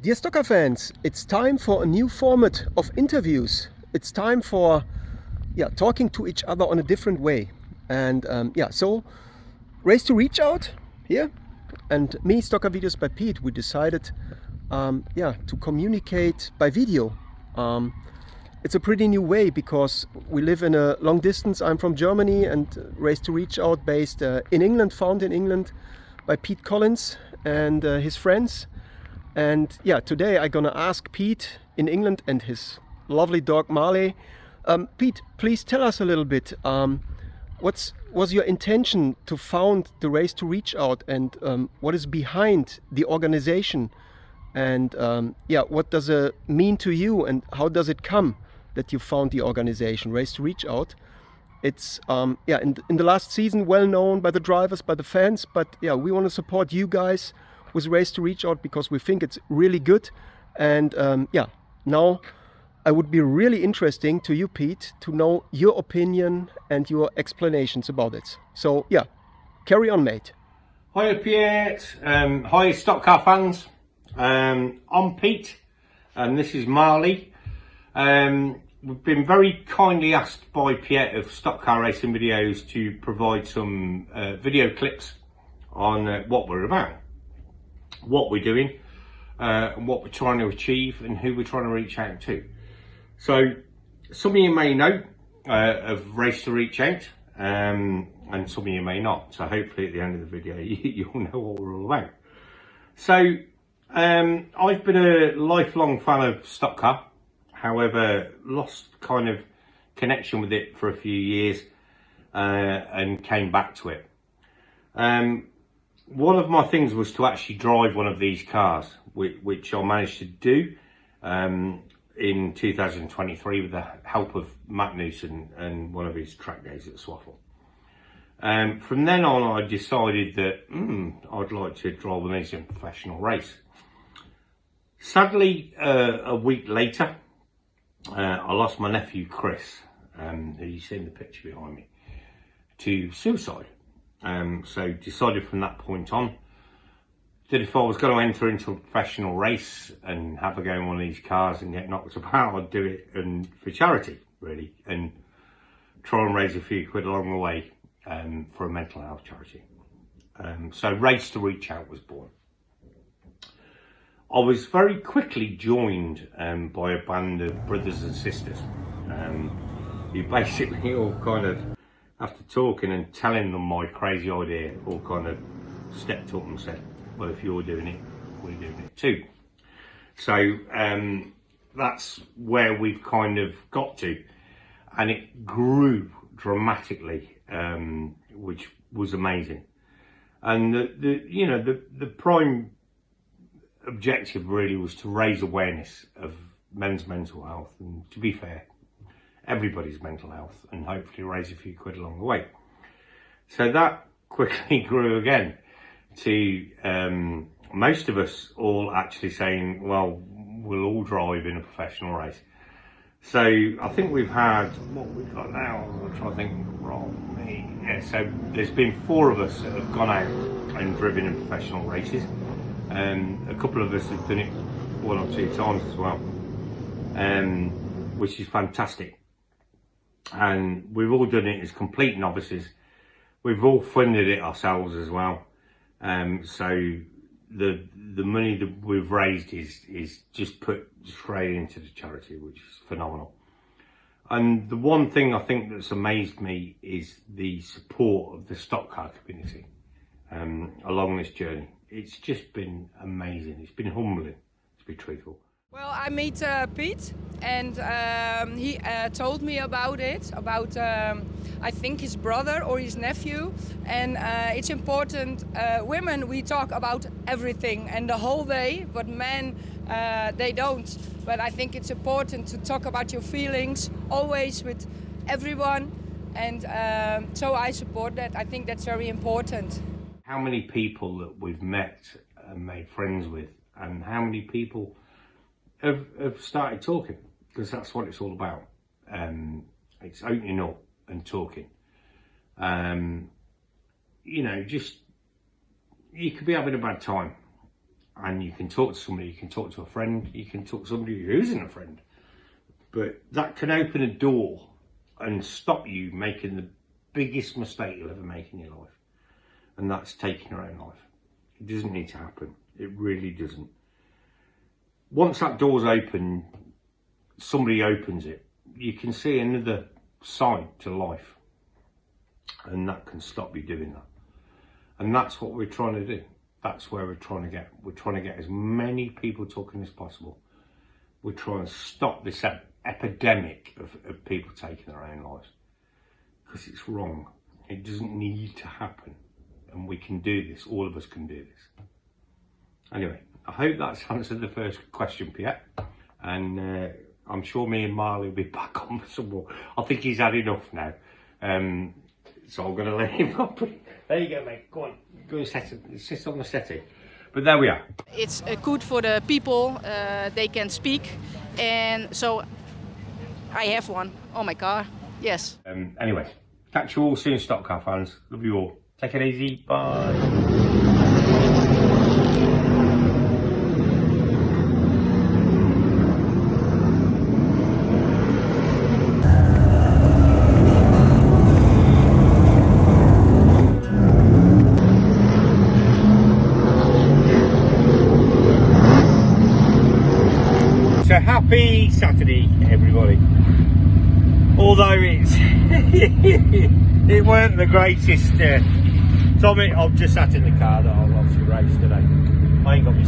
Dear Stockcar fans, it's time for a new format of interviews. It's time for talking to each other on a different way. And so Race to Reach Out here and me, Stockcar Videos by Pete, we decided to communicate by video. It's a pretty new way because we live in a long distance. I'm from Germany, and Race to Reach Out based in England, found in England by Pete Collins and his friends. And today I'm gonna ask Pete in England and his lovely dog Marley. Pete, please tell us a little bit. What was your intention to found the Race to Reach Out, and what is behind the organization? And what does it mean to you, and how does it come that you found the organization Race to Reach Out? It's in the last season well known by the drivers, by the fans, but we want to support you guys with Race to Reach Out because we think it's really good. And now I would be really interesting to you, Pete, to know your opinion and your explanations about it. So carry on, mate. Hi Pierre, hi Stockcar fans. I'm Pete and this is Marley. We've been very kindly asked by Pierre of Stockcar Racing Videos to provide some video clips on what we're about, what we're doing, and what we're trying to achieve, and who we're trying to reach out to. So some of you may know of Race to Reach Out, and some of you may not. So hopefully at the end of the video you'll know what we're all about. So I've been a lifelong fan of Stockcar, however lost kind of connection with it for a few years and came back to it. One of my things was to actually drive one of these cars, which I managed to do in 2023 with the help of Matt Newson and one of his track days at Swaffle. From then on I decided that I'd like to drive an Asian professional race. Sadly, a week later, I lost my nephew Chris, who you see in the picture behind me, to suicide. So decided from that point on that if I was going to enter into a professional race and have a go in one of these cars and get knocked about, I'd do it for charity, really, and try and raise a few quid along the way for a mental health charity. So Race to Reach Out was born. I was very quickly joined by a band of brothers and sisters who basically all kind of, after talking and telling them my crazy idea, all kind of stepped up and said, well, if you're doing it, we're doing it too. So that's where we've kind of got to, and it grew dramatically, which was amazing. And the prime objective really was to raise awareness of men's mental health, and to be fair, everybody's mental health, and hopefully raise a few quid along the way. So that quickly grew again to most of us all actually saying, well, we'll all drive in a professional race. So I think we've had, what we've got now, I'll try to think, so there's been 4 of us that have gone out and driven in professional races. A couple of us have done it 1 or 2 times as well, which is fantastic. And we've all done it as complete novices. We've all funded it ourselves as well. So the money that we've raised is just put straight into the charity, which is phenomenal. And the one thing I think that's amazed me is the support of the Stockcar community along this journey. It's just been amazing. It's been humbling, to be truthful. Well, I met Pete, and he told me about it, about I think his brother or his nephew, and it's important. Women, we talk about everything and the whole day, but men, they don't. But I think it's important to talk about your feelings always with everyone, and so I support that. I think that's very important. How many people that we've met and made friends with, and how many people have started talking, because that's what it's all about. It's opening up and talking. Just, you could be having a bad time and you can talk to somebody, you can talk to a friend, you can talk to somebody who isn't a friend, but that can open a door and stop you making the biggest mistake you'll ever make in your life, and that's taking your own life. It doesn't need to happen. It really doesn't. Once that door's open, somebody opens it, you can see another side to life, and that can stop you doing that. And that's what we're trying to do. That's where we're trying to get. We're trying to get as many people talking as possible. We're trying to stop this epidemic of people taking their own lives, because it's wrong. It doesn't need to happen, and we can do this. All of us can do this. Anyway, I hope that's answered the first question, Pierre, and I'm sure me and Marley will be back on for some more. I think he's had enough now, so I'm going to let him up. There you go, mate. Go on, go and sit on the settee. But there we are. It's good for the people, they can speak, and so I have one on my car, yes. Anyway, catch you all soon, Stockcar fans. Love you all. Take it easy. Bye. So happy Saturday, everybody. Although it's it weren't the greatest. Tommy, I've just sat in the car that I'll obviously race today. I ain't got my